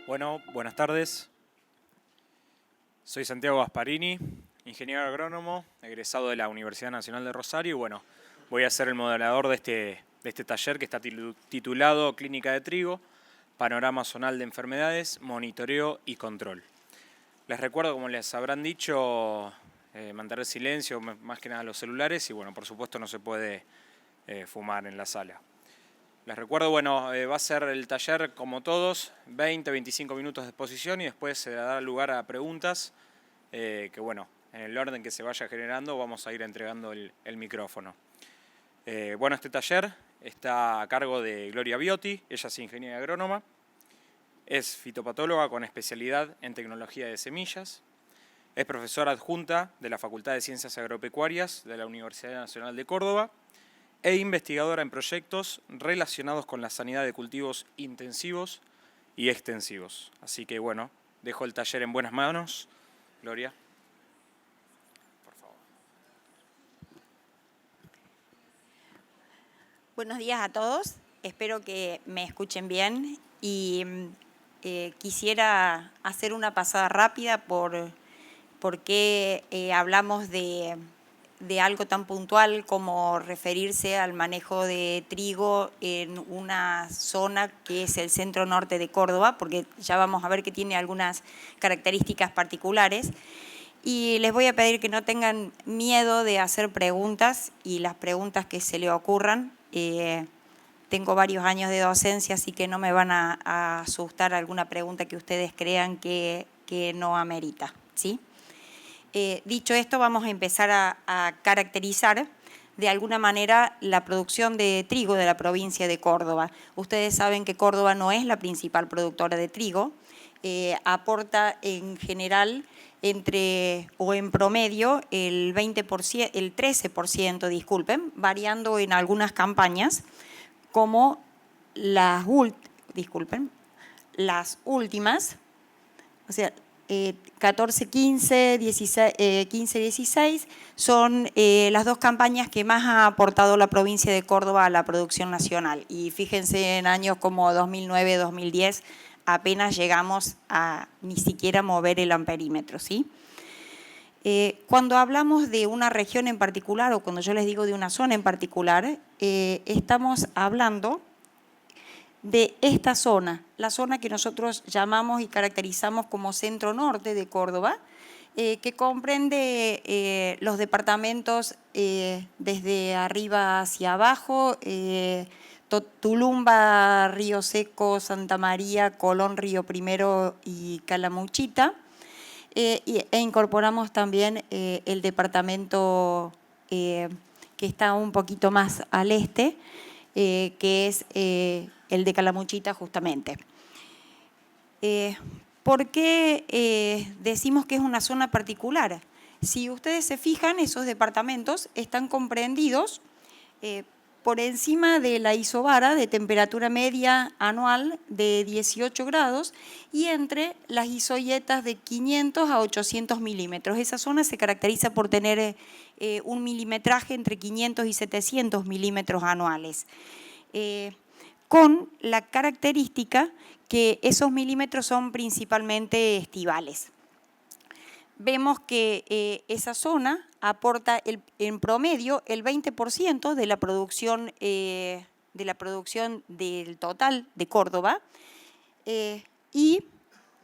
Bueno, buenas tardes. Soy Santiago Gasparini, ingeniero agrónomo, egresado de la Universidad Nacional de Rosario y bueno, voy a ser el moderador de este taller que está titulado Clínica de Trigo, Panorama Zonal de Enfermedades, Monitoreo y Control. Les recuerdo, como les habrán dicho, mantener silencio, más que nada los celulares y bueno, por supuesto no se puede fumar en la sala. Les recuerdo, bueno, va a ser el taller como todos, 20-25 minutos de exposición y después se dará lugar a preguntas que bueno, en el orden que se vaya generando vamos a ir entregando el micrófono. Bueno, este taller está a cargo de Gloria Biotti, ella es ingeniera agrónoma, es fitopatóloga con especialidad en tecnología de semillas, es profesora adjunta de la Facultad de Ciencias Agropecuarias de la Universidad Nacional de Córdoba, e investigadora en proyectos relacionados con la sanidad de cultivos intensivos y extensivos. Así que bueno, dejo el taller en buenas manos. Gloria, por favor. Buenos días a todos, espero que me escuchen bien y quisiera hacer una pasada rápida por qué hablamos de algo tan puntual como referirse al manejo de trigo en una zona que es el centro norte de Córdoba, porque ya vamos a ver que tiene algunas características particulares. Y les voy a pedir que no tengan miedo de hacer preguntas y las preguntas que se les ocurran. Tengo varios años de docencia, así que no me van a asustar alguna pregunta que ustedes crean que no amerita, ¿sí? Dicho esto, vamos a empezar a caracterizar de alguna manera la producción de trigo de la provincia de Córdoba. Ustedes saben que Córdoba no es la principal productora de trigo, aporta en general en promedio el 20%, el 13%, disculpen, variando en algunas campañas, como las últimas, o sea, 14, 15, 16, 15, 16 son las dos campañas que más ha aportado la provincia de Córdoba a la producción nacional. Y fíjense, en años como 2009, 2010, apenas llegamos a ni siquiera mover el amperímetro, ¿sí? Cuando hablamos de una región en particular o cuando yo les digo de una zona en particular, estamos hablando de esta zona, la zona que nosotros llamamos y caracterizamos como centro norte de Córdoba, que comprende los departamentos desde arriba hacia abajo, Tulumba, Río Seco, Santa María, Colón, Río Primero y Calamuchita, e incorporamos también el departamento que está un poquito más al este, que es el de Calamuchita justamente. ¿Por qué decimos que es una zona particular? Si ustedes se fijan, esos departamentos están comprendidos por encima de la isobara de temperatura media anual de 18 grados y entre las isoyetas de 500 a 800 milímetros. Esa zona se caracteriza por tener un milimetraje entre 500 y 700 milímetros anuales, con la característica que esos milímetros son principalmente estivales. Vemos que esa zona aporta en promedio el 20% de la producción del total de Córdoba, y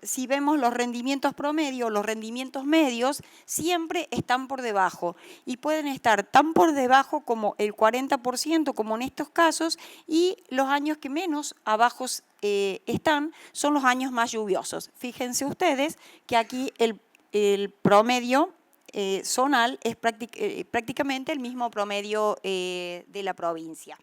si vemos los rendimientos promedio, los rendimientos medios siempre están por debajo y pueden estar tan por debajo como el 40%, como en estos casos, y los años que menos abajo están son los años más lluviosos. Fíjense ustedes que aquí el promedio zonal es prácticamente el mismo promedio de la provincia.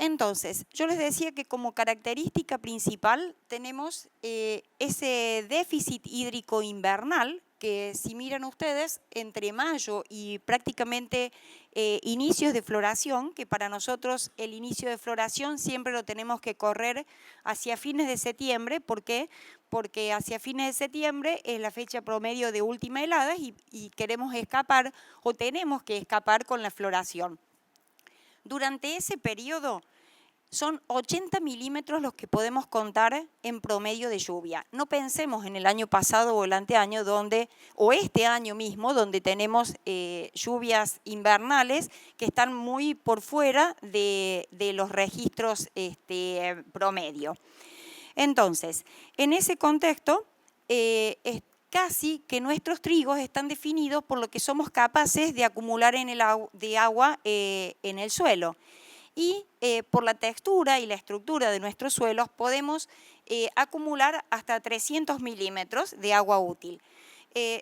Entonces, yo les decía que como característica principal tenemos ese déficit hídrico invernal, que si miran ustedes, entre mayo y prácticamente inicios de floración, que para nosotros el inicio de floración siempre lo tenemos que correr hacia fines de septiembre. ¿Por qué? Porque hacia fines de septiembre es la fecha promedio de última helada y queremos escapar o tenemos que escapar con la floración. Durante ese periodo son 80 milímetros los que podemos contar en promedio de lluvia. No pensemos en el año pasado o el anteaño, o este año mismo, donde tenemos lluvias invernales que están muy por fuera de los registros promedio. Entonces, en ese contexto, es casi que nuestros trigos están definidos por lo que somos capaces de acumular de agua en el suelo. Y por la textura y la estructura de nuestros suelos podemos acumular hasta 300 milímetros de agua útil.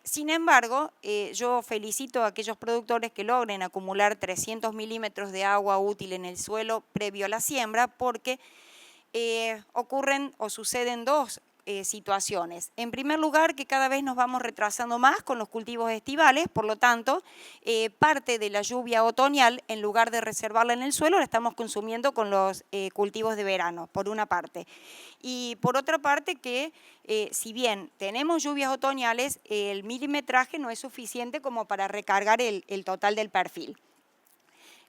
Sin embargo, yo felicito a aquellos productores que logren acumular 300 milímetros de agua útil en el suelo previo a la siembra, porque ocurren o suceden dos situaciones. En primer lugar, que cada vez nos vamos retrasando más con los cultivos estivales, por lo tanto, parte de la lluvia otoñal, en lugar de reservarla en el suelo, la estamos consumiendo con los cultivos de verano, por una parte. Y por otra parte, que si bien tenemos lluvias otoñales, el milimetraje no es suficiente como para recargar el total del perfil.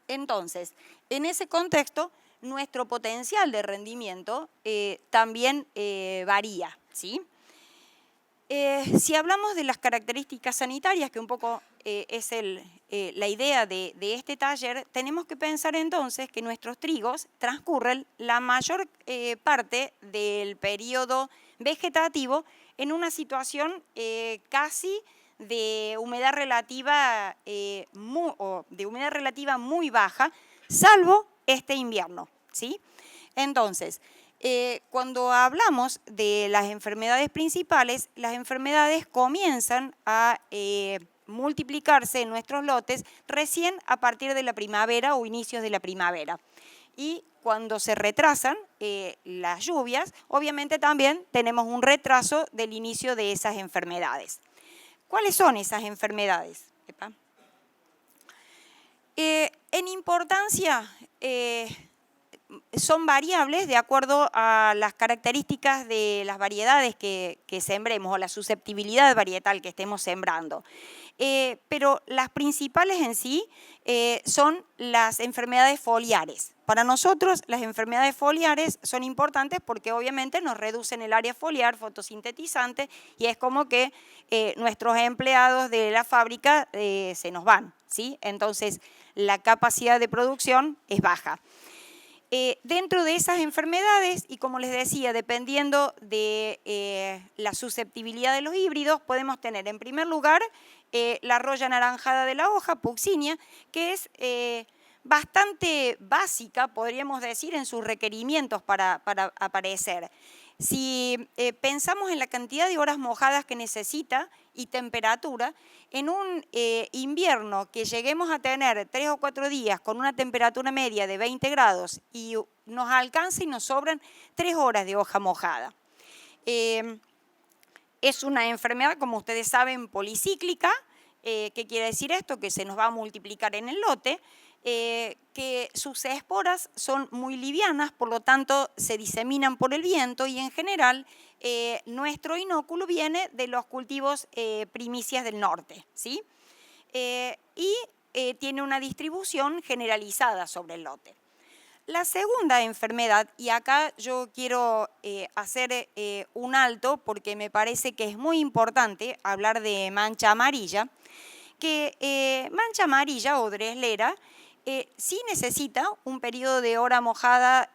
Entonces, en ese contexto, nuestro potencial de rendimiento también varía, ¿sí? Si hablamos de las características sanitarias, que un poco es la idea de este taller, tenemos que pensar entonces que nuestros trigos transcurren la mayor parte del periodo vegetativo en una situación casi de humedad relativa muy baja, salvo este invierno, ¿sí? Entonces, cuando hablamos de las enfermedades principales, las enfermedades comienzan a multiplicarse en nuestros lotes recién a partir de la primavera o inicios de la primavera. Y cuando se retrasan las lluvias, obviamente también tenemos un retraso del inicio de esas enfermedades. ¿Cuáles son esas enfermedades? En importancia, son variables de acuerdo a las características de las variedades que sembremos o la susceptibilidad varietal que estemos sembrando. Pero las principales en sí son las enfermedades foliares. Para nosotros las enfermedades foliares son importantes porque obviamente nos reducen el área foliar fotosintetizante y es como que nuestros empleados de la fábrica se nos van, ¿sí? Entonces la capacidad de producción es baja. Dentro de esas enfermedades, y como les decía, dependiendo de la susceptibilidad de los híbridos, podemos tener en primer lugar la roya anaranjada de la hoja, Puccinia, que es bastante básica, podríamos decir, en sus requerimientos para aparecer. Si pensamos en la cantidad de horas mojadas que necesita y temperatura, en un invierno que lleguemos a tener 3 o 4 días con una temperatura media de 20 grados y nos alcanza y nos sobran 3 horas de hoja mojada. Es una enfermedad, como ustedes saben, policíclica. ¿Qué quiere decir esto? Que se nos va a multiplicar en el lote. Que sus esporas son muy livianas, por lo tanto se diseminan por el viento y en general nuestro inóculo viene de los cultivos primicias del norte, ¿sí? Y tiene una distribución generalizada sobre el lote. La segunda enfermedad, y acá yo quiero hacer un alto porque me parece que es muy importante hablar de mancha amarilla, que mancha amarilla o dreslera sí necesita un periodo de hoja mojada,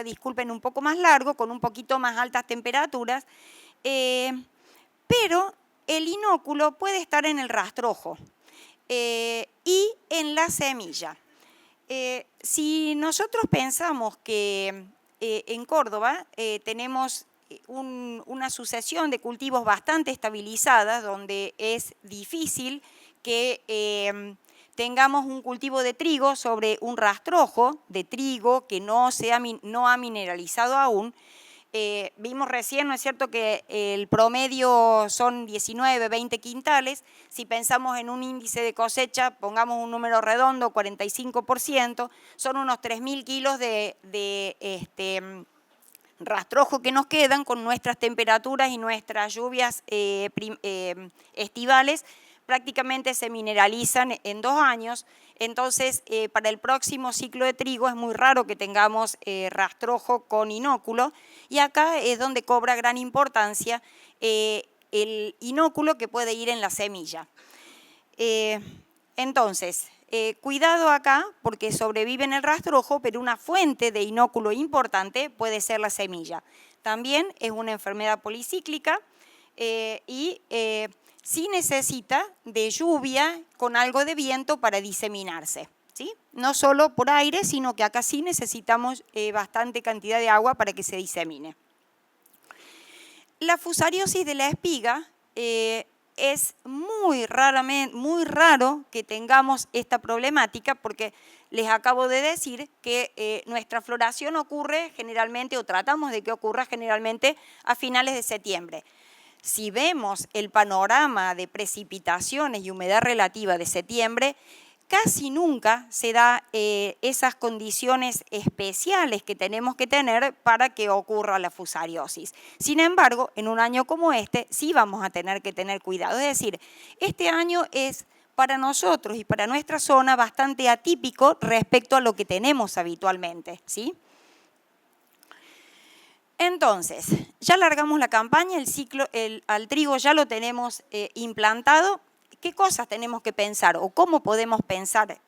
disculpen, un poco más largo, con un poquito más altas temperaturas, pero el inóculo puede estar en el rastrojo y en la semilla. Si nosotros pensamos que en Córdoba tenemos una sucesión de cultivos bastante estabilizadas, donde es difícil que tengamos un cultivo de trigo sobre un rastrojo de trigo que no ha mineralizado aún. Vimos recién, ¿no es cierto?, que el promedio son 19, 20 quintales. Si pensamos en un índice de cosecha, pongamos un número redondo, 45%, son unos 3.000 kilos de rastrojo que nos quedan con nuestras temperaturas y nuestras lluvias estivales. Prácticamente se mineralizan en 2 años. Entonces, para el próximo ciclo de trigo es muy raro que tengamos rastrojo con inóculo, y acá es donde cobra gran importancia el inóculo que puede ir en la semilla. Entonces, cuidado acá porque sobrevive en el rastrojo, pero una fuente de inóculo importante puede ser la semilla. También es una enfermedad policíclica y sí necesita de lluvia con algo de viento para diseminarse, ¿sí? No solo por aire, sino que acá sí necesitamos bastante cantidad de agua para que se disemine. La fusariosis de la espiga es muy raro que tengamos esta problemática, porque les acabo de decir que nuestra floración ocurre generalmente, o tratamos de que ocurra generalmente a finales de septiembre. Si vemos el panorama de precipitaciones y humedad relativa de septiembre, casi nunca se da esas condiciones especiales que tenemos que tener para que ocurra la fusariosis. Sin embargo, en un año como este, sí vamos a tener que tener cuidado. Es decir, este año es para nosotros y para nuestra zona bastante atípico respecto a lo que tenemos habitualmente, ¿sí? Entonces, ya largamos la campaña, el ciclo al trigo ya lo tenemos implantado. ¿Qué cosas tenemos que pensar o cómo podemos pensar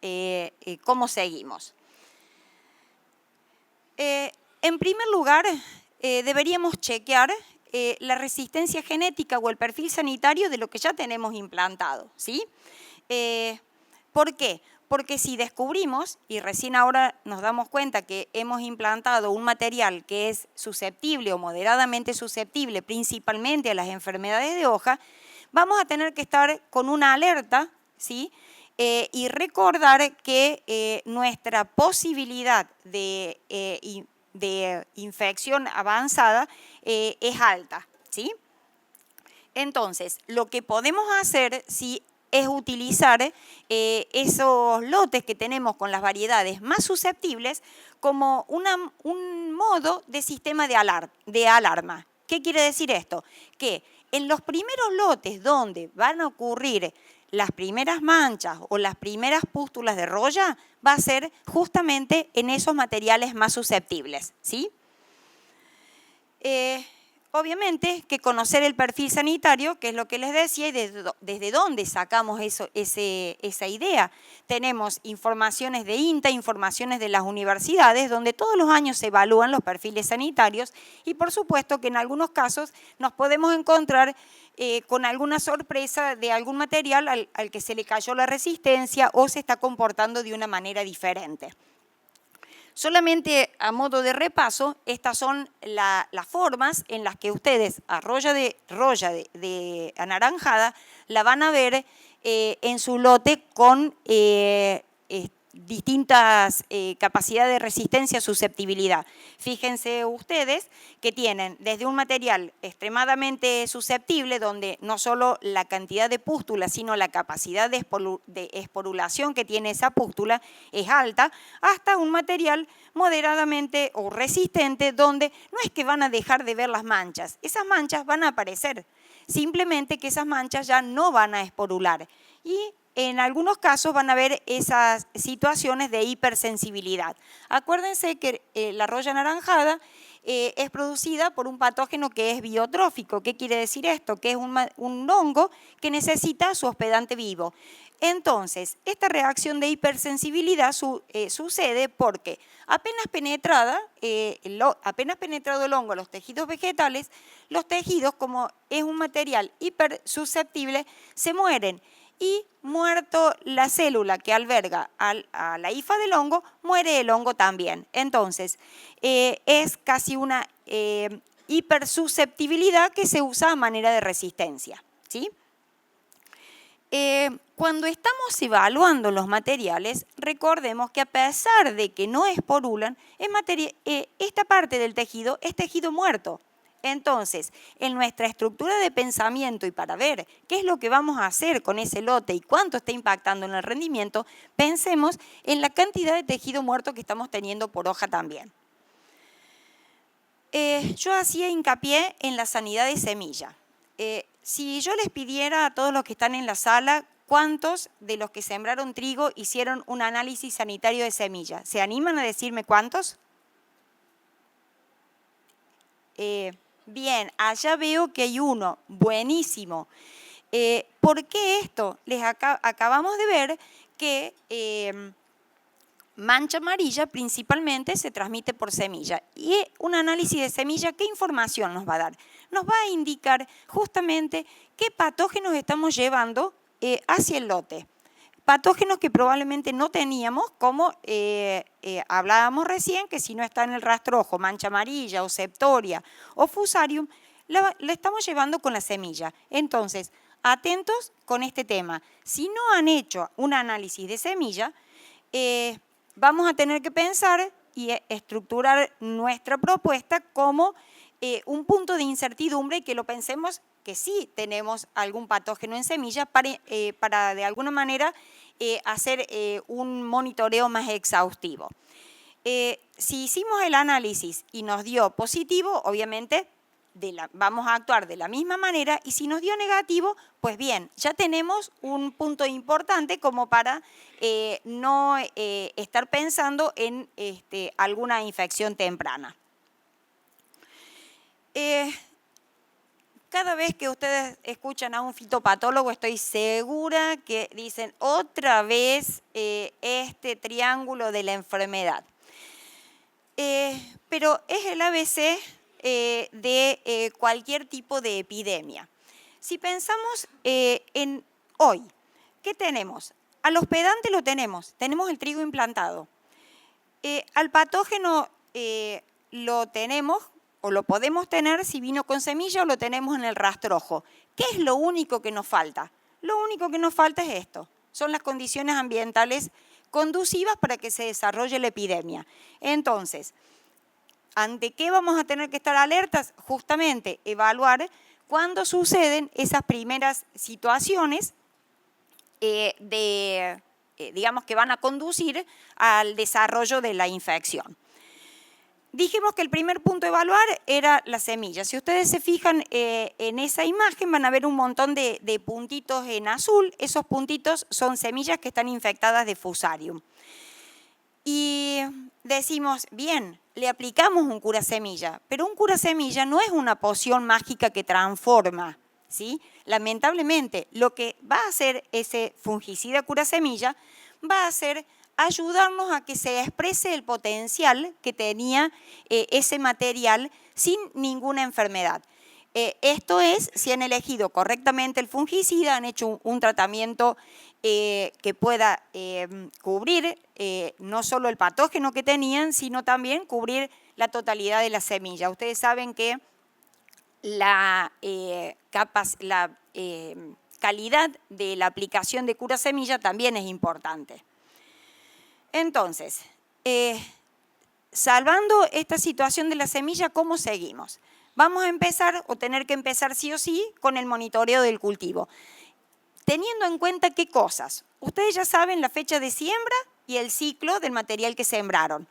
cómo seguimos? En primer lugar, deberíamos chequear la resistencia genética o el perfil sanitario de lo que ya tenemos implantado, ¿sí? ¿Por qué? Porque si descubrimos, y recién ahora nos damos cuenta que hemos implantado un material que es susceptible o moderadamente susceptible principalmente a las enfermedades de hoja, vamos a tener que estar con una alerta, ¿sí? Y recordar que nuestra posibilidad de infección avanzada es alta, ¿sí? Entonces, lo que podemos hacer si es utilizar esos lotes que tenemos con las variedades más susceptibles como un modo de sistema de alarma. ¿Qué quiere decir esto? Que en los primeros lotes donde van a ocurrir las primeras manchas o las primeras pústulas de roya, va a ser justamente en esos materiales más susceptibles, ¿sí? Obviamente que conocer el perfil sanitario, que es lo que les decía, y desde dónde sacamos esa idea. Tenemos informaciones de INTA, informaciones de las universidades, donde todos los años se evalúan los perfiles sanitarios, y por supuesto que en algunos casos nos podemos encontrar con alguna sorpresa de algún material al que se le cayó la resistencia o se está comportando de una manera diferente. Solamente a modo de repaso, estas son las formas en las que ustedes a roya de anaranjada la van a ver en su lote con distintas capacidades de resistencia, susceptibilidad. Fíjense ustedes que tienen desde un material extremadamente susceptible, donde no solo la cantidad de pústula, sino la capacidad de esporulación que tiene esa pústula es alta, hasta un material moderadamente o resistente, donde no es que van a dejar de ver las manchas, esas manchas van a aparecer, simplemente que esas manchas ya no van a esporular. Y en algunos casos van a haber esas situaciones de hipersensibilidad. Acuérdense que la roya anaranjada es producida por un patógeno que es biotrófico. ¿Qué quiere decir esto? Que es un hongo que necesita su hospedante vivo. Entonces, esta reacción de hipersensibilidad sucede porque apenas penetrado el hongo a los tejidos vegetales, los tejidos, como es un material hipersusceptible, se mueren. Y muerto la célula que alberga a la hifa del hongo, muere el hongo también. Entonces, es casi una hipersusceptibilidad que se usa a manera de resistencia, ¿sí? Cuando estamos evaluando los materiales, recordemos que a pesar de que no esporulan, esta parte del tejido es tejido muerto. Entonces, en nuestra estructura de pensamiento y para ver qué es lo que vamos a hacer con ese lote y cuánto está impactando en el rendimiento, pensemos en la cantidad de tejido muerto que estamos teniendo por hoja también. Yo hacía hincapié en la sanidad de semilla. Si yo les pidiera a todos los que están en la sala cuántos de los que sembraron trigo hicieron un análisis sanitario de semilla. ¿Se animan a decirme cuántos? Bien, allá veo que hay uno. Buenísimo. ¿Por qué esto? Acabamos de ver que mancha amarilla principalmente se transmite por semilla. Y un análisis de semilla, ¿qué información nos va a dar? Nos va a indicar justamente qué patógenos estamos llevando hacia el lote. Patógenos que probablemente no teníamos, como hablábamos recién, que si no está en el rastrojo, mancha amarilla o septoria o fusarium, la estamos llevando con la semilla. Entonces, atentos con este tema. Si no han hecho un análisis de semilla, vamos a tener que pensar y estructurar nuestra propuesta como un punto de incertidumbre y que lo pensemos que sí tenemos algún patógeno en semilla para de alguna manera hacer un monitoreo más exhaustivo. Si hicimos el análisis y nos dio positivo, obviamente vamos a actuar de la misma manera, y si nos dio negativo, pues bien, ya tenemos un punto importante como para no estar pensando en alguna infección temprana. Cada vez que ustedes escuchan a un fitopatólogo, estoy segura que dicen otra vez este triángulo de la enfermedad. Pero es el ABC de cualquier tipo de epidemia. Si pensamos en hoy, ¿qué tenemos? Al hospedante lo tenemos el trigo implantado. Al patógeno lo tenemos o lo podemos tener si vino con semilla o lo tenemos en el rastrojo. ¿Qué es lo único que nos falta? Lo único que nos falta es esto, son las condiciones ambientales conducivas para que se desarrolle la epidemia. Entonces, ¿ante qué vamos a tener que estar alertas? Justamente evaluar cuándo suceden esas primeras situaciones digamos que van a conducir al desarrollo de la infección. Dijimos que el primer punto a evaluar era la semilla. Si ustedes se fijan en esa imagen, van a ver un montón de puntitos en azul. Esos puntitos son semillas que están infectadas de fusarium. Y decimos, bien, le aplicamos un curasemilla, pero un curasemilla no es una poción mágica que transforma, ¿sí? Lamentablemente, lo que va a hacer ese fungicida curasemilla va a ser ayudarnos a que se exprese el potencial que tenía ese material sin ninguna enfermedad. Esto es, si han elegido correctamente el fungicida, han hecho un tratamiento que pueda cubrir no solo el patógeno que tenían, sino también cubrir la totalidad de la semilla. Ustedes saben que la calidad de la aplicación de curasemilla también es importante. Entonces, salvando esta situación de la semilla, ¿cómo seguimos? Vamos a empezar, o tener que empezar sí o sí, con el monitoreo del cultivo. Teniendo en cuenta qué cosas. Ustedes ya saben la fecha de siembra y el ciclo del material que sembraron.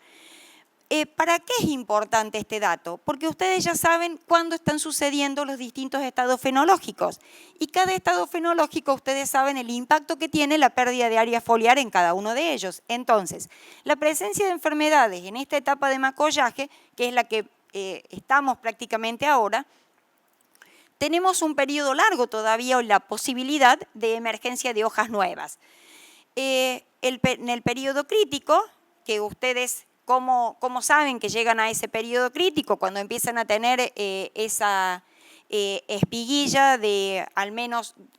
¿Para qué es importante este dato? Porque ustedes ya saben cuándo están sucediendo los distintos estados fenológicos. Y cada estado fenológico, ustedes saben el impacto que tiene la pérdida de área foliar en cada uno de ellos. Entonces, la presencia de enfermedades en esta etapa de macollaje, que es la que estamos prácticamente ahora, tenemos un periodo largo todavía o la posibilidad de emergencia de hojas nuevas. En el periodo crítico, que ustedes, ¿cómo saben que llegan a ese periodo crítico? Cuando empiezan a tener esa espiguilla de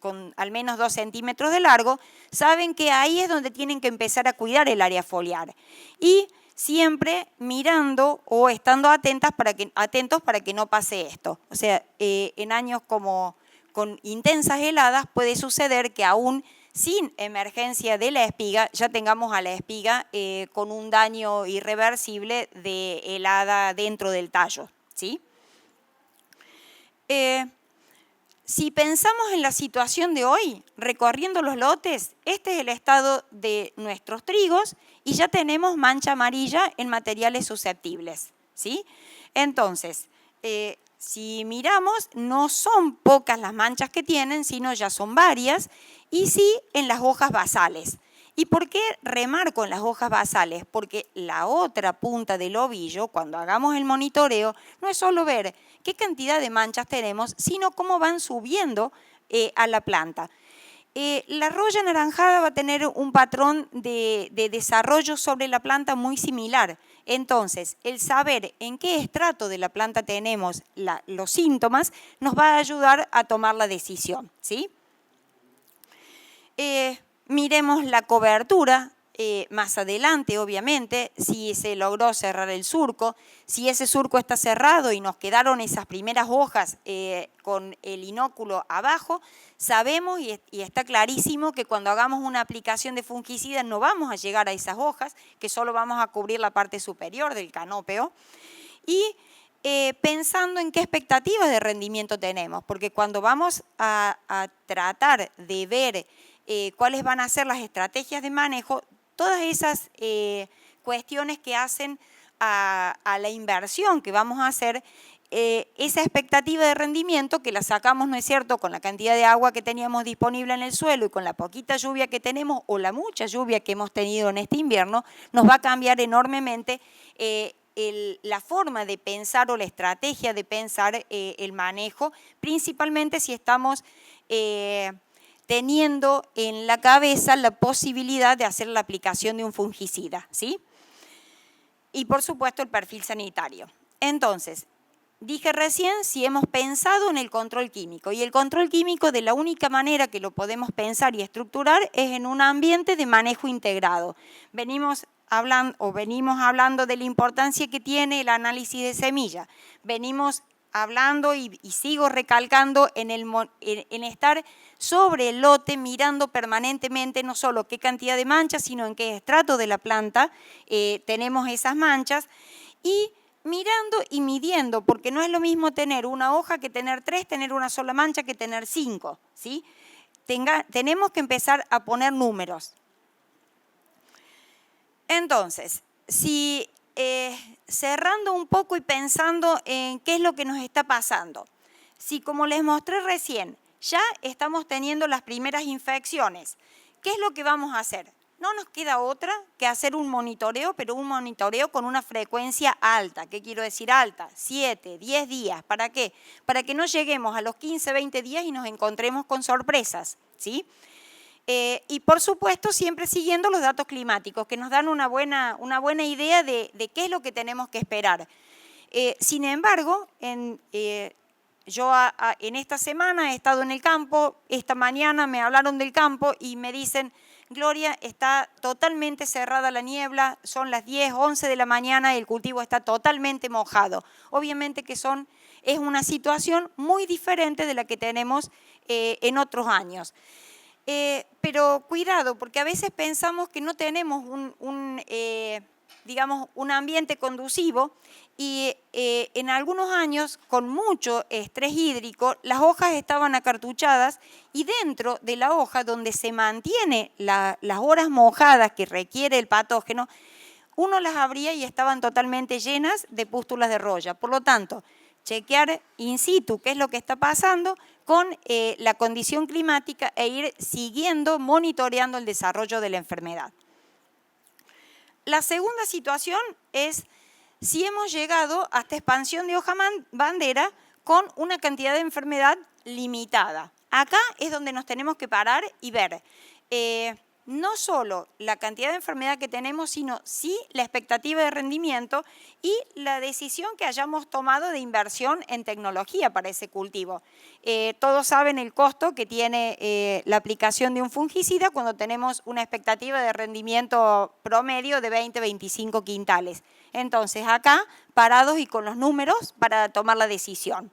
con al menos 2 centímetros de largo, saben que ahí es donde tienen que empezar a cuidar el área foliar. Y siempre mirando o estando atentos para que no pase esto. O sea, en años como con intensas heladas puede suceder que aún sin emergencia de la espiga ya tengamos a la espiga con un daño irreversible de helada dentro del tallo, ¿sí? Si pensamos en la situación de hoy, recorriendo los lotes, este es el estado de nuestros trigos y ya tenemos mancha amarilla en materiales susceptibles, ¿sí? Entonces, si miramos, no son pocas las manchas que tienen, sino ya son varias, y sí en las hojas basales. ¿Y por qué remarco en las hojas basales? Porque la otra punta del ovillo, cuando hagamos el monitoreo, no es solo ver qué cantidad de manchas tenemos, sino cómo van subiendo a la planta. La roya anaranjada va a tener un patrón de desarrollo sobre la planta muy similar. Entonces, el saber en qué estrato de la planta tenemos los síntomas nos va a ayudar a tomar la decisión, ¿sí? Miremos la cobertura más adelante, obviamente, si se logró cerrar el surco. Si ese surco está cerrado y nos quedaron esas primeras hojas con el inóculo abajo, sabemos y está clarísimo que cuando hagamos una aplicación de fungicida no vamos a llegar a esas hojas, que solo vamos a cubrir la parte superior del canópeo. Y pensando en qué expectativas de rendimiento tenemos, porque cuando vamos a tratar de ver cuáles van a ser las estrategias de manejo, todas esas cuestiones que hacen a la inversión que vamos a hacer, esa expectativa de rendimiento que la sacamos, ¿no es cierto?, con la cantidad de agua que teníamos disponible en el suelo y con la poquita lluvia que tenemos o la mucha lluvia que hemos tenido en este invierno, nos va a cambiar enormemente la forma de pensar o la estrategia de pensar el manejo, principalmente si estamos teniendo en la cabeza la posibilidad de hacer la aplicación de un fungicida, ¿sí? Y por supuesto el perfil sanitario. Entonces, dije recién si hemos pensado en el control químico, y el control químico de la única manera que lo podemos pensar y estructurar es en un ambiente de manejo integrado. Venimos hablando de la importancia que tiene el análisis de semilla, venimos hablando y sigo recalcando en estar sobre el lote, mirando permanentemente no solo qué cantidad de manchas, sino en qué estrato de la planta tenemos esas manchas, y mirando y midiendo, porque no es lo mismo tener una hoja que tener 3, tener una sola mancha que tener 5, ¿sí? Tenemos que empezar a poner números. Entonces, si cerrando un poco y pensando en qué es lo que nos está pasando, si como les mostré recién, ya estamos teniendo las primeras infecciones, ¿qué es lo que vamos a hacer? No nos queda otra que hacer un monitoreo, pero un monitoreo con una frecuencia alta. ¿Qué quiero decir alta? 7, 10 días. ¿Para qué? Para que no lleguemos a los 15, 20 días y nos encontremos con sorpresas, ¿sí? Y por supuesto siempre siguiendo los datos climáticos que nos dan una buena idea de qué es lo que tenemos que esperar. Sin embargo, yo en esta semana he estado en el campo, esta mañana me hablaron del campo y me dicen: Gloria, está totalmente cerrada la niebla, son las 10, 11 de la mañana y el cultivo está totalmente mojado. Obviamente que es una situación muy diferente de la que tenemos en otros años. Pero cuidado, porque a veces pensamos que no tenemos digamos, un ambiente conducivo y en algunos años, con mucho estrés hídrico, las hojas estaban acartuchadas y dentro de la hoja, donde se mantiene las horas mojadas que requiere el patógeno, uno las abría y estaban totalmente llenas de pústulas de roya. Por lo tanto, chequear in situ qué es lo que está pasando con la condición climática e ir siguiendo, monitoreando el desarrollo de la enfermedad. La segunda situación es si hemos llegado a esta expansión de hoja bandera con una cantidad de enfermedad limitada. Acá es donde nos tenemos que parar y ver no solo la cantidad de enfermedad que tenemos, sino sí la expectativa de rendimiento y la decisión que hayamos tomado de inversión en tecnología para ese cultivo. Todos saben el costo que tiene la aplicación de un fungicida cuando tenemos una expectativa de rendimiento promedio de 20-25 quintales. Entonces acá, parados y con los números para tomar la decisión.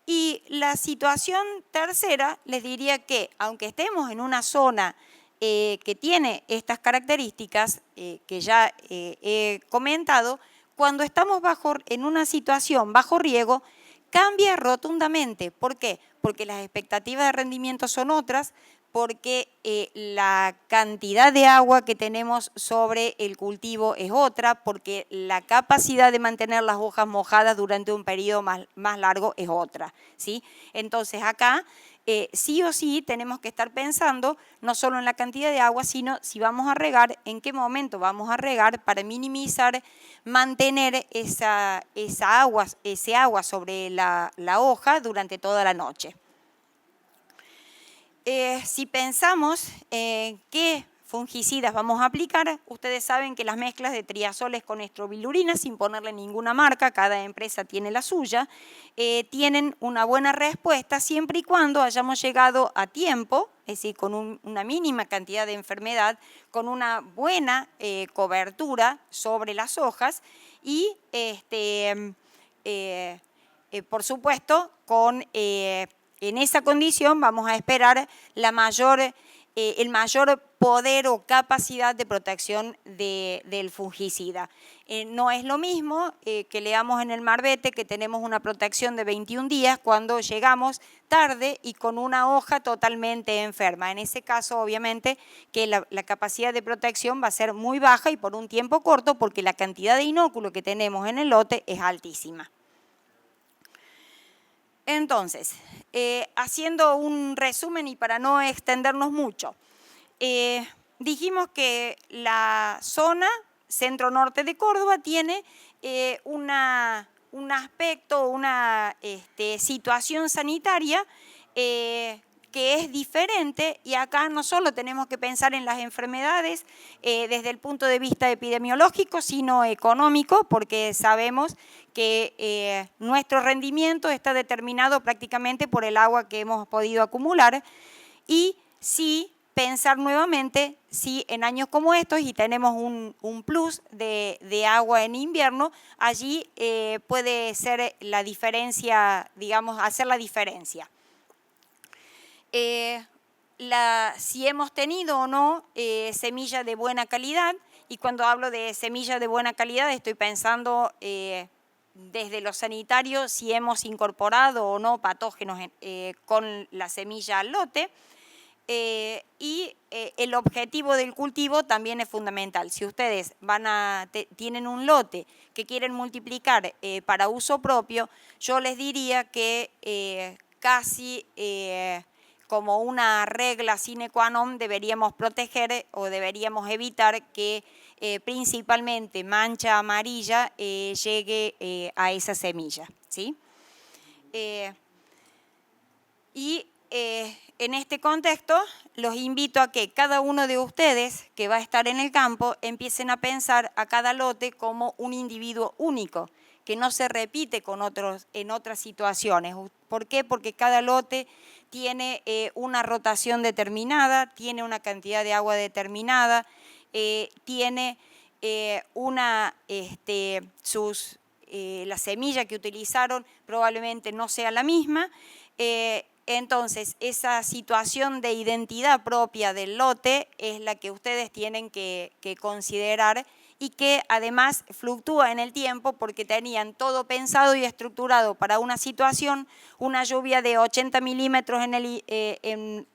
Y la situación tercera, les diría que aunque estemos en una zona que tiene estas características que ya he comentado, cuando estamos en una situación bajo riego, cambia rotundamente. ¿Por qué? Porque las expectativas de rendimiento son otras, porque la cantidad de agua que tenemos sobre el cultivo es otra, porque la capacidad de mantener las hojas mojadas durante un periodo más largo es otra, ¿sí? Entonces acá sí o sí tenemos que estar pensando no solo en la cantidad de agua, sino si vamos a regar, en qué momento vamos a regar para minimizar, mantener ese agua sobre la hoja durante toda la noche. Si pensamos qué fungicidas vamos a aplicar, ustedes saben que las mezclas de triazoles con estrobilurina, sin ponerle ninguna marca, cada empresa tiene la suya, tienen una buena respuesta siempre y cuando hayamos llegado a tiempo, es decir, con una mínima cantidad de enfermedad, con una buena cobertura sobre las hojas y, por supuesto, en esa condición vamos a esperar el mayor poder o capacidad de protección del fungicida. No es lo mismo que leamos en el Marbete que tenemos una protección de 21 días cuando llegamos tarde y con una hoja totalmente enferma. En ese caso, obviamente, que la capacidad de protección va a ser muy baja y por un tiempo corto porque la cantidad de inóculo que tenemos en el lote es altísima. Entonces, haciendo un resumen y para no extendernos mucho, dijimos que la zona centro-norte de Córdoba tiene un aspecto, una situación sanitaria que es diferente y acá no solo tenemos que pensar en las enfermedades desde el punto de vista epidemiológico, sino económico, porque sabemos que nuestro rendimiento está determinado prácticamente por el agua que hemos podido acumular y sí pensar nuevamente si en años como estos y tenemos un plus de agua en invierno, allí puede ser la diferencia, digamos, hacer la diferencia. Si hemos tenido o no semilla de buena calidad, y cuando hablo de semilla de buena calidad estoy pensando desde lo sanitario si hemos incorporado o no patógenos con la semilla al lote, y el objetivo del cultivo también es fundamental. Si ustedes tienen un lote que quieren multiplicar para uso propio, yo les diría que casi como una regla sine qua non deberíamos proteger o deberíamos evitar que principalmente mancha amarilla llegue a esa semilla, ¿sí? En este contexto, los invito a que cada uno de ustedes que va a estar en el campo empiecen a pensar a cada lote como un individuo único, que no se repite en otras situaciones. ¿Por qué? Porque cada lote tiene una rotación determinada, tiene una cantidad de agua determinada, tiene la semilla que utilizaron probablemente no sea la misma. Entonces, esa situación de identidad propia del lote es la que ustedes tienen que considerar y que además fluctúa en el tiempo porque tenían todo pensado y estructurado para una situación, una lluvia de 80 milímetros en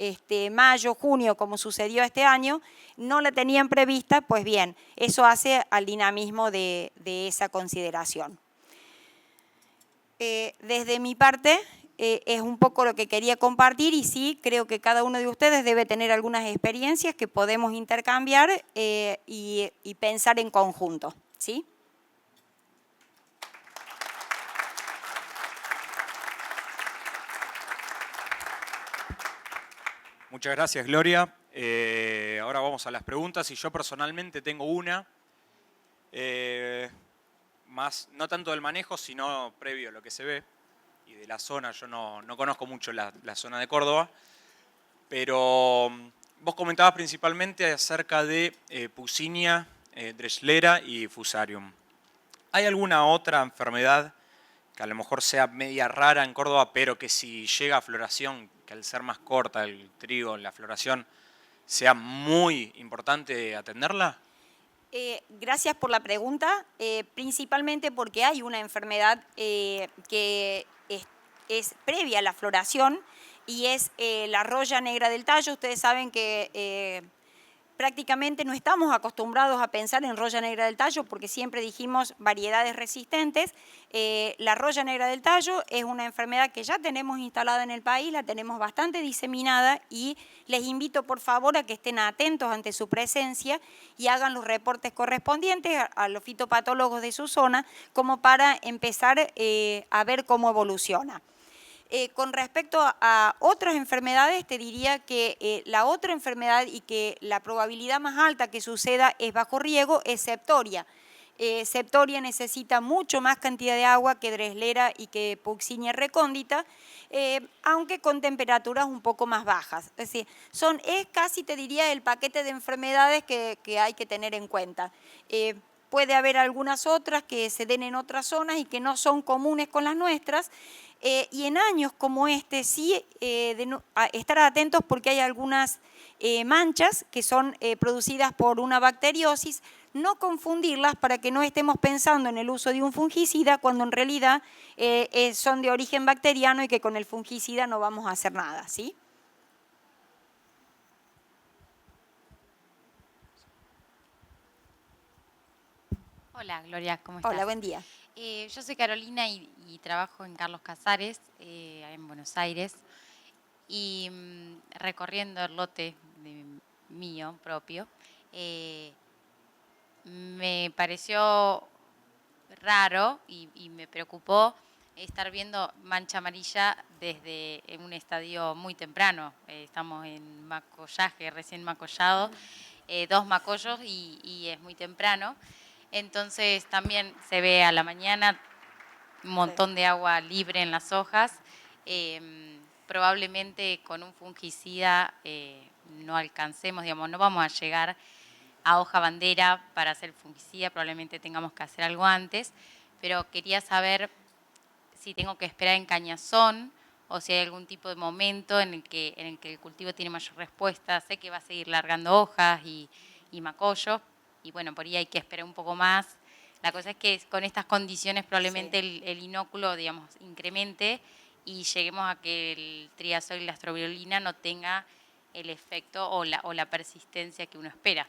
mayo, junio, como sucedió este año, no la tenían prevista, pues bien, eso hace al dinamismo de esa consideración. Desde mi parte, es un poco lo que quería compartir y sí, creo que cada uno de ustedes debe tener algunas experiencias que podemos intercambiar y pensar en conjunto, ¿sí? Muchas gracias, Gloria. Ahora vamos a las preguntas y yo personalmente tengo una, más no tanto del manejo, sino previo a lo que se ve. Y de la zona, yo no conozco mucho la zona de Córdoba, pero vos comentabas principalmente acerca de Puccinia, Dreschlera y Fusarium. ¿Hay alguna otra enfermedad que a lo mejor sea media rara en Córdoba, pero que si llega a floración, que al ser más corta el trigo en la floración, sea muy importante atenderla? Gracias por la pregunta, principalmente porque hay una enfermedad que es previa a la floración y es la roya negra del tallo. Ustedes saben que prácticamente no estamos acostumbrados a pensar en roya negra del tallo porque siempre dijimos variedades resistentes. La roya negra del tallo es una enfermedad que ya tenemos instalada en el país, la tenemos bastante diseminada y les invito por favor a que estén atentos ante su presencia y hagan los reportes correspondientes a los fitopatólogos de su zona como para empezar a ver cómo evoluciona. Con respecto a otras enfermedades, te diría que la otra enfermedad y que la probabilidad más alta que suceda es bajo riego es septoria. Septoria necesita mucho más cantidad de agua que Dreslera y que Puccinia recóndita, aunque con temperaturas un poco más bajas. Es decir, es casi, te diría, el paquete de enfermedades que hay que tener en cuenta. Puede haber algunas otras que se den en otras zonas y que no son comunes con las nuestras. Y en años como este sí estar atentos porque hay algunas manchas que son producidas por una bacteriosis, no confundirlas para que no estemos pensando en el uso de un fungicida cuando en realidad son de origen bacteriano y que con el fungicida no vamos a hacer nada, ¿sí? Hola, Gloria, ¿cómo estás? Hola, buen día. Yo soy Carolina y trabajo en Carlos Casares, en Buenos Aires, y recorriendo el lote mío propio, me pareció raro y me preocupó estar viendo mancha amarilla desde en un estadio muy temprano. Estamos en macollaje, recién macollado, 2 macollos y es muy temprano. Entonces también se ve a la mañana un montón de agua libre en las hojas. Probablemente con un fungicida no alcancemos, digamos, no vamos a llegar a hoja bandera para hacer fungicida, probablemente tengamos que hacer algo antes, pero quería saber si tengo que esperar en cañazón o si hay algún tipo de momento en el que el cultivo tiene mayor respuesta. Sé que va a seguir largando hojas y macollos, y bueno, por ahí hay que esperar un poco más. La cosa es que con estas condiciones probablemente sí, el inóculo, digamos, incremente y lleguemos a que el triazol y la astrobilolina no tenga el efecto o la persistencia que uno espera.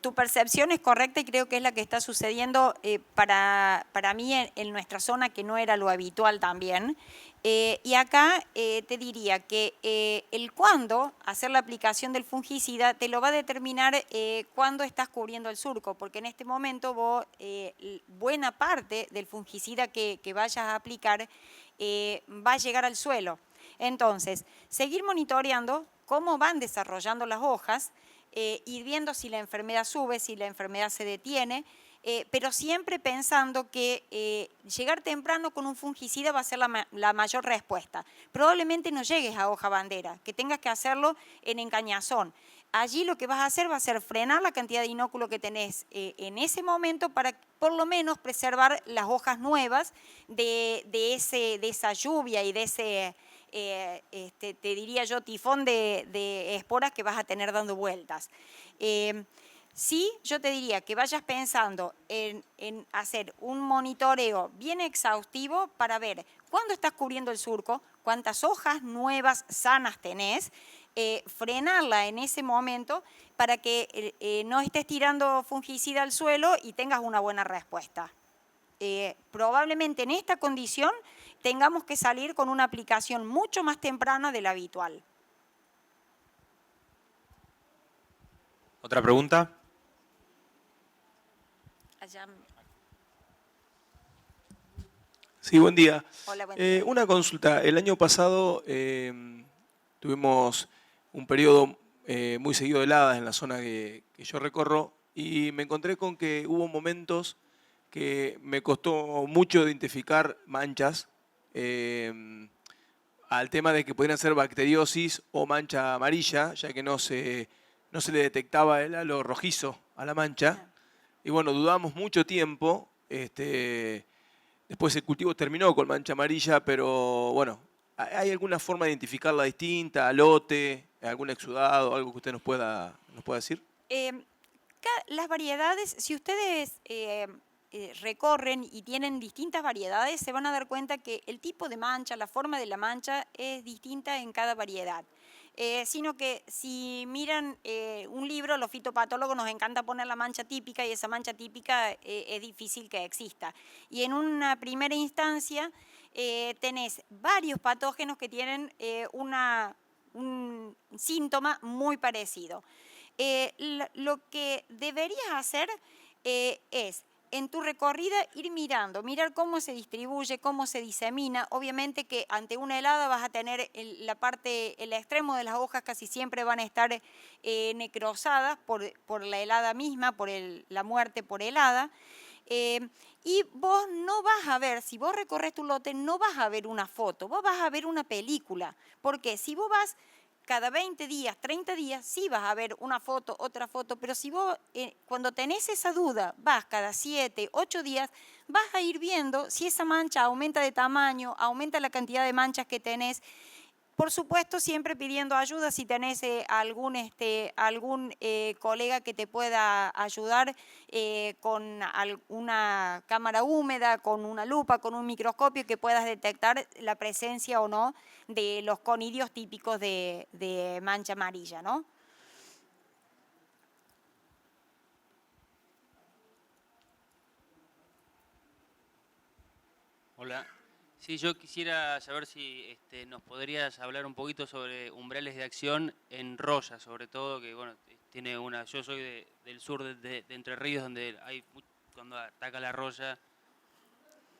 Tu percepción es correcta y creo que es la que está sucediendo para mí en nuestra zona, que no era lo habitual también. Y acá te diría que el cuándo hacer la aplicación del fungicida te lo va a determinar cuándo estás cubriendo el surco, porque en este momento vos, buena parte del fungicida que vayas a aplicar va a llegar al suelo. Entonces, seguir monitoreando cómo van desarrollando las hojas, ir viendo si la enfermedad sube, si la enfermedad se detiene, pero siempre pensando que llegar temprano con un fungicida va a ser la mayor respuesta. Probablemente no llegues a hoja bandera, que tengas que hacerlo en encañazón. Allí lo que vas a hacer va a ser frenar la cantidad de inóculo que tenés en ese momento para por lo menos preservar las hojas nuevas de esa lluvia y de ese... te diría yo, tifón de esporas que vas a tener dando vueltas. Sí, yo te diría que vayas pensando en hacer un monitoreo bien exhaustivo para ver cuándo estás cubriendo el surco, cuántas hojas nuevas, sanas tenés, frenarla en ese momento para que no estés tirando fungicida al suelo y tengas una buena respuesta. Probablemente en esta condición tengamos que salir con una aplicación mucho más temprana de la habitual. ¿Otra pregunta? Allá. Sí, buen día. Hola, buen día. Una consulta. El año pasado tuvimos un periodo muy seguido de heladas en la zona que yo recorro y me encontré con que hubo momentos que me costó mucho identificar manchas al tema de que pudieran ser bacteriosis o mancha amarilla, ya que no se le detectaba el halo rojizo a la mancha. Y bueno, dudamos mucho tiempo. Después el cultivo terminó con mancha amarilla, pero bueno, ¿hay alguna forma de identificarla distinta, lote, algún exudado, algo que usted nos pueda decir? Las variedades, si ustedes recorren y tienen distintas variedades, se van a dar cuenta que el tipo de mancha, la forma de la mancha es distinta en cada variedad. Sino que si miran un libro, los fitopatólogos nos encanta poner la mancha típica y esa mancha típica es difícil que exista. Y en una primera instancia tenés varios patógenos que tienen un síntoma muy parecido. Lo que deberías hacer es, en tu recorrida, mirar cómo se distribuye, cómo se disemina. Obviamente que ante una helada vas a tener el extremo de las hojas casi siempre van a estar necrosadas por la helada misma, por la muerte por helada. Y vos no vas a ver, si vos recorres tu lote, no vas a ver una foto, vos vas a ver una película. Porque si vos vas cada 20 días, 30 días, sí vas a ver una foto, otra foto, pero si vos cuando tenés esa duda, vas cada 7, 8 días, vas a ir viendo si esa mancha aumenta de tamaño, aumenta la cantidad de manchas que tenés. Por supuesto, siempre pidiendo ayuda si tenés algún colega que te pueda ayudar con una cámara húmeda, con una lupa, con un microscopio, que puedas detectar la presencia o no de los conidios típicos de mancha amarilla, ¿no? Hola. Sí, yo quisiera saber si nos podrías hablar un poquito sobre umbrales de acción en roya, sobre todo, que bueno, yo soy del sur de Entre Ríos, donde cuando ataca la roya,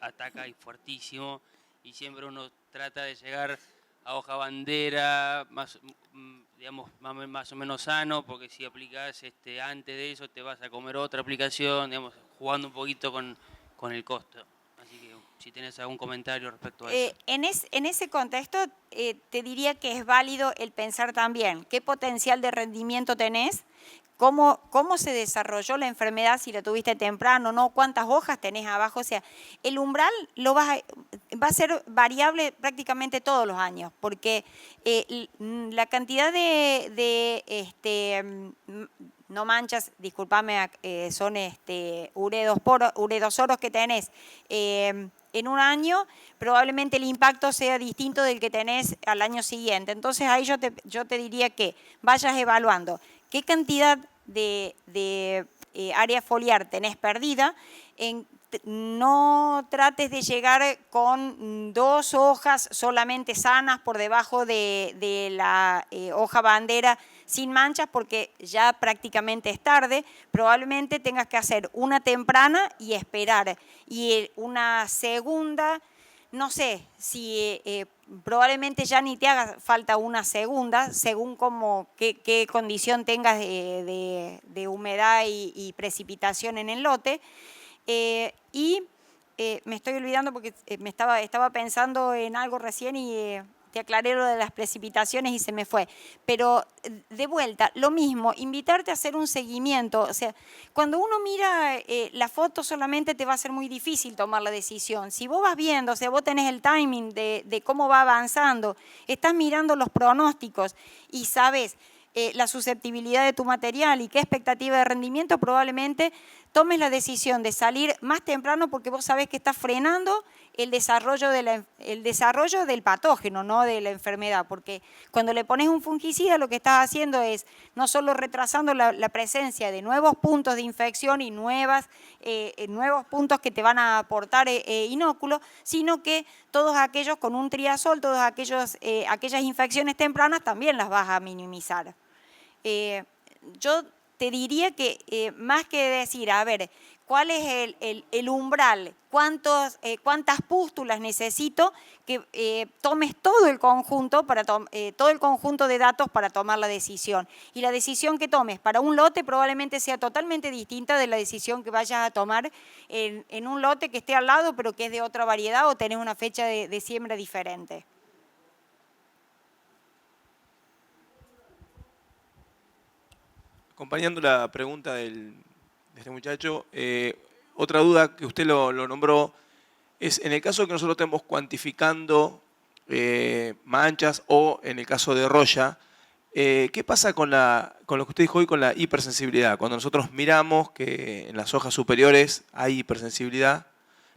ataca y fuertísimo, y siempre uno trata de llegar a hoja bandera, digamos, más o menos sano, porque si aplicás antes de eso te vas a comer otra aplicación, digamos, jugando un poquito con el costo. Así que si tenés algún comentario respecto a eso. En ese contexto, te diría que es válido el pensar también qué potencial de rendimiento tenés, cómo se desarrolló la enfermedad, si la tuviste temprano o no, cuántas hojas tenés abajo. O sea, el umbral va a ser variable prácticamente todos los años, porque la cantidad no manchas, discúlpame, son uredosoros que tenés en un año, probablemente el impacto sea distinto del que tenés al año siguiente. Entonces ahí yo te diría que vayas evaluando qué cantidad de área foliar tenés perdida. No trates de llegar con 2 hojas solamente sanas por debajo de la hoja bandera sin manchas, porque ya prácticamente es tarde. Probablemente tengas que hacer una temprana y esperar, y una segunda, no sé, si probablemente ya ni te haga falta una segunda, según qué condición tengas de humedad y precipitación en el lote. Me estoy olvidando porque estaba pensando en algo recién y te aclaré lo de las precipitaciones y se me fue. Pero de vuelta, lo mismo, invitarte a hacer un seguimiento. O sea, cuando uno mira la foto solamente te va a ser muy difícil tomar la decisión. Si vos vas viendo, o sea, vos tenés el timing de cómo va avanzando, estás mirando los pronósticos y sabes la susceptibilidad de tu material y qué expectativa de rendimiento, probablemente tomes la decisión de salir más temprano, porque vos sabés que estás frenando el desarrollo del patógeno, no de la enfermedad, porque cuando le pones un fungicida lo que estás haciendo es no solo retrasando la presencia de nuevos puntos de infección y nuevos puntos que te van a aportar inóculo, sino que todos aquellos con un triazol, aquellas infecciones tempranas también las vas a minimizar. Yo te diría que más que decir, a ver, ¿cuál es el umbral? ¿Cuántas pústulas necesito? Que tomes todo el conjunto de datos para tomar la decisión. Y la decisión que tomes para un lote probablemente sea totalmente distinta de la decisión que vayas a tomar en un lote que esté al lado, pero que es de otra variedad o tenés una fecha de siembra diferente. Acompañando la pregunta de este muchacho, otra duda que usted lo nombró es en el caso que nosotros estemos cuantificando manchas o en el caso de roya, ¿Qué pasa con lo que usted dijo hoy con la hipersensibilidad? Cuando nosotros miramos que en las hojas superiores hay hipersensibilidad,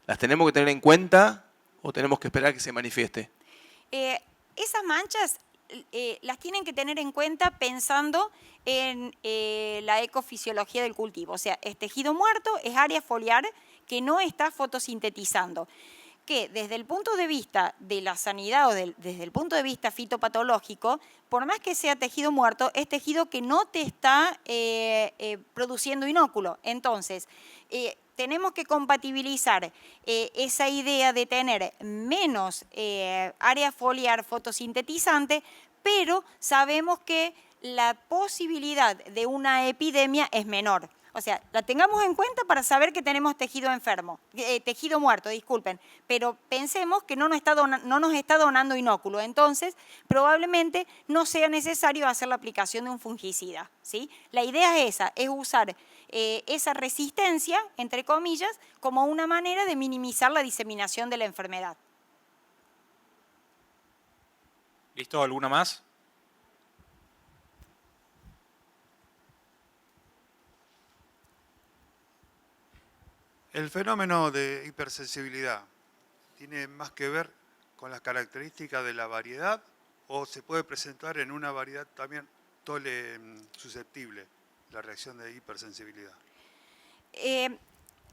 ¿las tenemos que tener en cuenta o tenemos que esperar que se manifieste? Esas manchas las tienen que tener en cuenta pensando en la ecofisiología del cultivo. O sea, es tejido muerto, es área foliar que no está fotosintetizando. Que desde el punto de vista de la sanidad o desde el punto de vista fitopatológico, por más que sea tejido muerto, es tejido que no te está produciendo inóculo. Entonces, tenemos que compatibilizar esa idea de tener menos área foliar fotosintetizante, pero sabemos que la posibilidad de una epidemia es menor. O sea, la tengamos en cuenta para saber que tenemos tejido enfermo, tejido muerto, disculpen, pero pensemos que no nos está donando inóculo, entonces probablemente no sea necesario hacer la aplicación de un fungicida, ¿sí? La idea es esa, es usar esa resistencia, entre comillas, como una manera de minimizar la diseminación de la enfermedad. ¿Listo? ¿Alguna más? El fenómeno de hipersensibilidad tiene más que ver con las características de la variedad o se puede presentar en una variedad también susceptible la reacción de hipersensibilidad.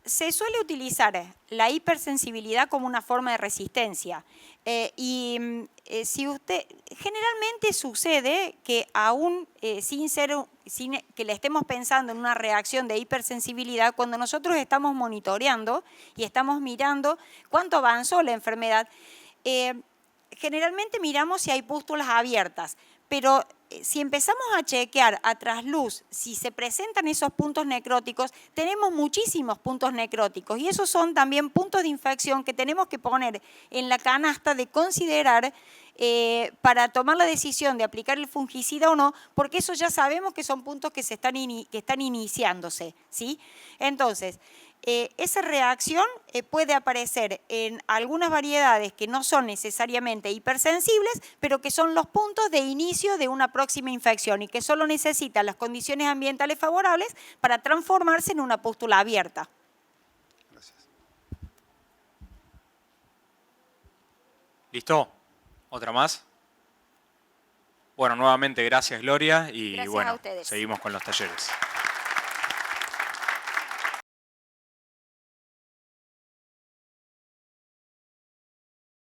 Se suele utilizar la hipersensibilidad como una forma de resistencia si usted, generalmente sucede que aún sin que le estemos pensando en una reacción de hipersensibilidad, cuando nosotros estamos monitoreando y estamos mirando cuánto avanzó la enfermedad, generalmente miramos si hay pústulas abiertas, pero si empezamos a chequear a trasluz, si se presentan esos puntos necróticos, tenemos muchísimos puntos necróticos y esos son también puntos de infección que tenemos que poner en la canasta de considerar para tomar la decisión de aplicar el fungicida o no, porque eso ya sabemos que son puntos que están iniciándose, ¿sí? Entonces, esa reacción puede aparecer en algunas variedades que no son necesariamente hipersensibles, pero que son los puntos de inicio de una próxima infección y que solo necesitan las condiciones ambientales favorables para transformarse en una pústula abierta. Gracias. ¿Listo? ¿Otra más? Bueno, nuevamente gracias Gloria y Gracias bueno, a ustedes. seguimos con los talleres.